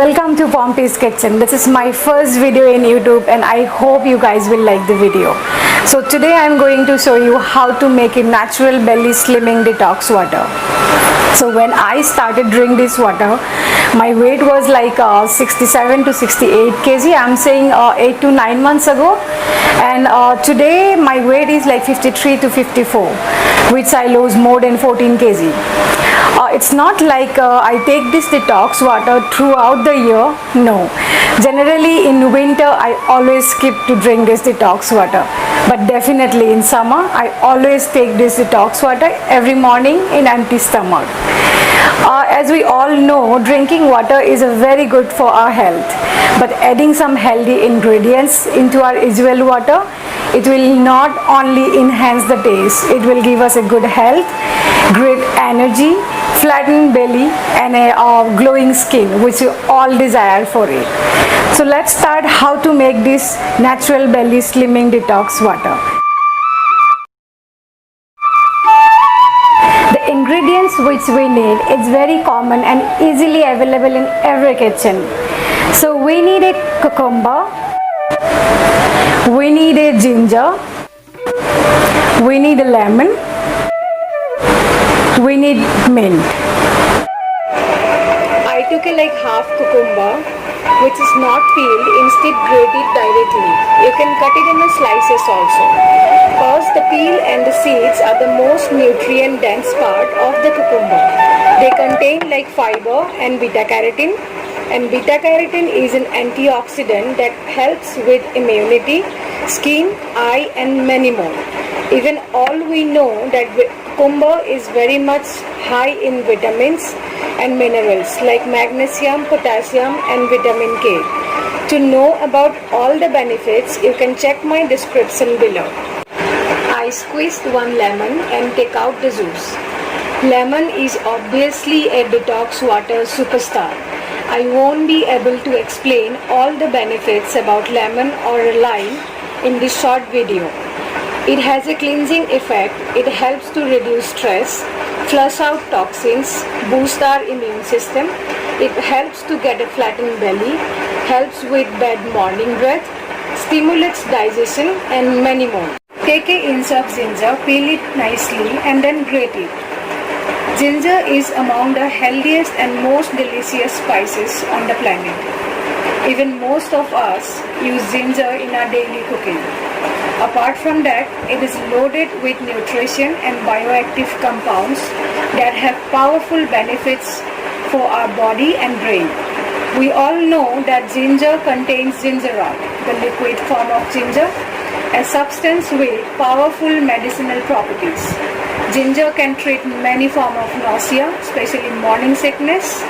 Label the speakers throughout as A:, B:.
A: Welcome to Pompey's Kitchen. This is my first video in YouTube and I hope you guys will like the video. So today I am going to show you how to make a natural belly slimming detox water. So when I started drinking this water, my weight was like 67 to 68 kg. I'm saying 8 to 9 months ago, and today my weight is like 53 to 54, which I lost more than 14 kg. It's not like I take this detox water throughout the year. No, generally in winter I always skip to drink this detox water, but definitely in summer I always take this detox water every morning in empty stomach. As we all know, drinking water is very good for our health, but adding some healthy ingredients into our usual water, it will not only enhance the taste, it will give us a good health, great energy, flattened belly and a glowing skin, which we all desire for it. So let's start how to make this natural belly slimming detox water. The ingredients which we need is very common and easily available in every kitchen. So we need a cucumber, we need a ginger, we need a lemon, we need mint. I took a like half cucumber, which is not peeled, instead grate it directly. You can cut it in the slices also. First, the peel and the seeds are the most nutrient dense part of the cucumber. They contain like fiber and beta carotene, and beta carotene is an antioxidant that helps with immunity, skin, eye and many more. Even all we know that cucumber is very much high in vitamins and minerals like magnesium, potassium and vitamin K. To know about all the benefits, you can check my description below. I squeezed one lemon and take out the juice. Lemon is obviously a detox water superstar. I won't be able to explain all the benefits about lemon or lime in this short video. It has a cleansing effect, it helps to reduce stress, flush out toxins, boost our immune system, it helps to get a flattened belly, helps with bad morning breath, stimulates digestion and many more. Take an inch of ginger, peel it nicely and then grate it. Ginger is among the healthiest and most delicious spices on the planet. Even most of us use ginger in our daily cooking. Apart from that, it is loaded with nutrition and bioactive compounds that have powerful benefits for our body and brain. We all know that ginger contains gingerol, the liquid form of ginger, a substance with powerful medicinal properties. Ginger can treat many forms of nausea, especially morning sickness.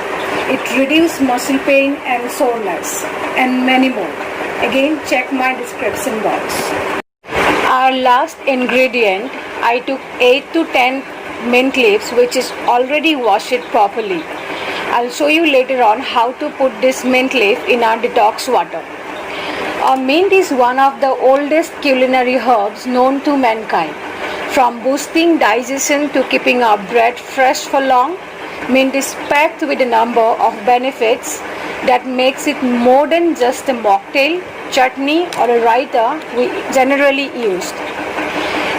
A: It reduces muscle pain and soreness, and many more. Again, check my description box. Our last ingredient, I took 8 to 10 mint leaves, which is already washed properly. I'll show you later on how to put this mint leaf in our detox water. Mint is one of the oldest culinary herbs known to mankind. From boosting digestion to keeping our bread fresh for long, mint is packed with a number of benefits that makes it more than just a mocktail, chutney or a raita we generally used.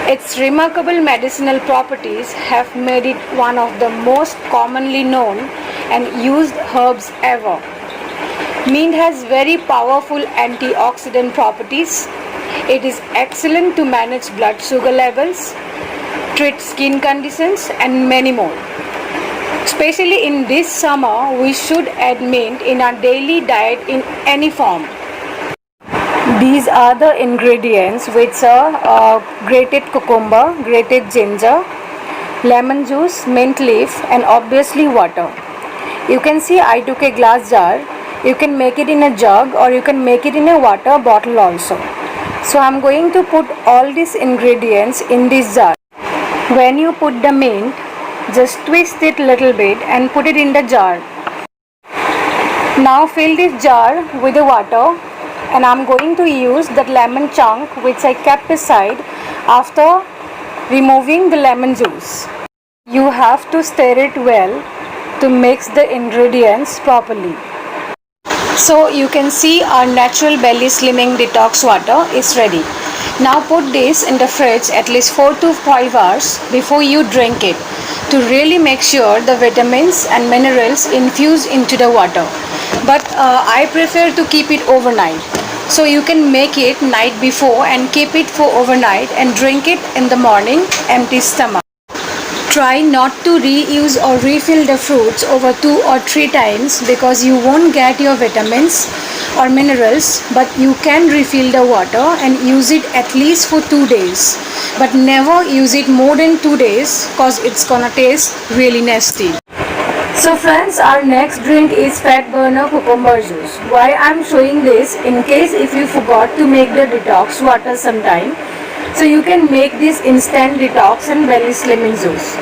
A: Its remarkable medicinal properties have made it one of the most commonly known and used herbs ever. Mint has very powerful antioxidant properties. It is excellent to manage blood sugar levels, treat skin conditions and many more. Especially in this summer, we should add mint in our daily diet in any form. These are the ingredients, which are grated cucumber, grated ginger, lemon juice, mint leaf and obviously water. You can see I took a glass jar. You can make it in a jug or you can make it in a water bottle also. So I'm going to put all these ingredients in this jar. When you put the mint, just twist it little bit and put it in the jar. Now fill this jar with the water, and I'm going to use that lemon chunk which I kept aside after removing the lemon juice. You have to stir it well to mix the ingredients properly. So you can see our natural belly slimming detox water is ready. Now put this in the fridge at least 4 to 5 hours before you drink it to really make sure the vitamins and minerals infuse into the water. But I prefer to keep it overnight. So you can make it night before and keep it for overnight and drink it in the morning empty stomach. Try not to reuse or refill the fruits over 2 or 3 times because you won't get your vitamins or minerals, but you can refill the water and use it at least for 2 days. But never use it more than 2 days because it's gonna taste really nasty. So friends, our next drink is Fat Burner Cucumber Juice. Why I'm showing this, in case if you forgot to make the detox water sometime, so you can make this instant detox and belly slimming juice.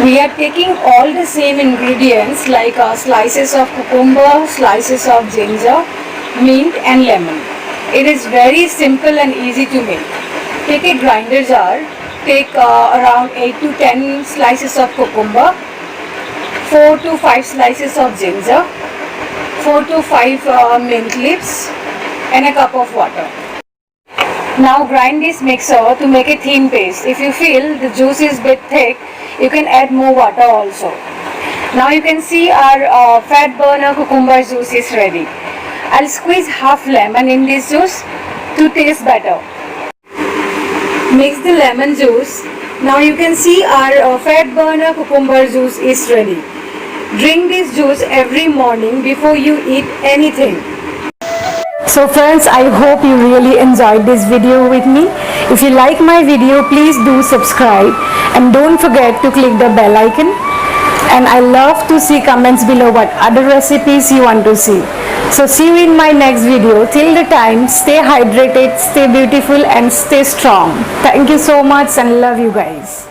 A: We are taking all the same ingredients like slices of cucumber, slices of ginger, mint and lemon. It is very simple and easy to make. Take a grinder jar, take around 8 to 10 slices of cucumber, 4 to 5 slices of ginger, 4 to 5 mint leaves and a cup of water. Now grind this mixer to make a thin paste. If you feel the juice is a bit thick, you can add more water also. Now you can see our Fat Burner Cucumber Juice is ready. I'll squeeze half lemon in this juice to taste better. Mix the lemon juice. Now you can see our Fat Burner Cucumber Juice is ready. Drink this juice every morning before you eat anything. So friends, I hope you really enjoyed this video with me. If you like my video, please do subscribe and don't forget to click the bell icon. And I love to see comments below what other recipes you want to see. So see you in my next video. Till the time, stay hydrated, stay beautiful and stay strong. Thank you so much and love you guys.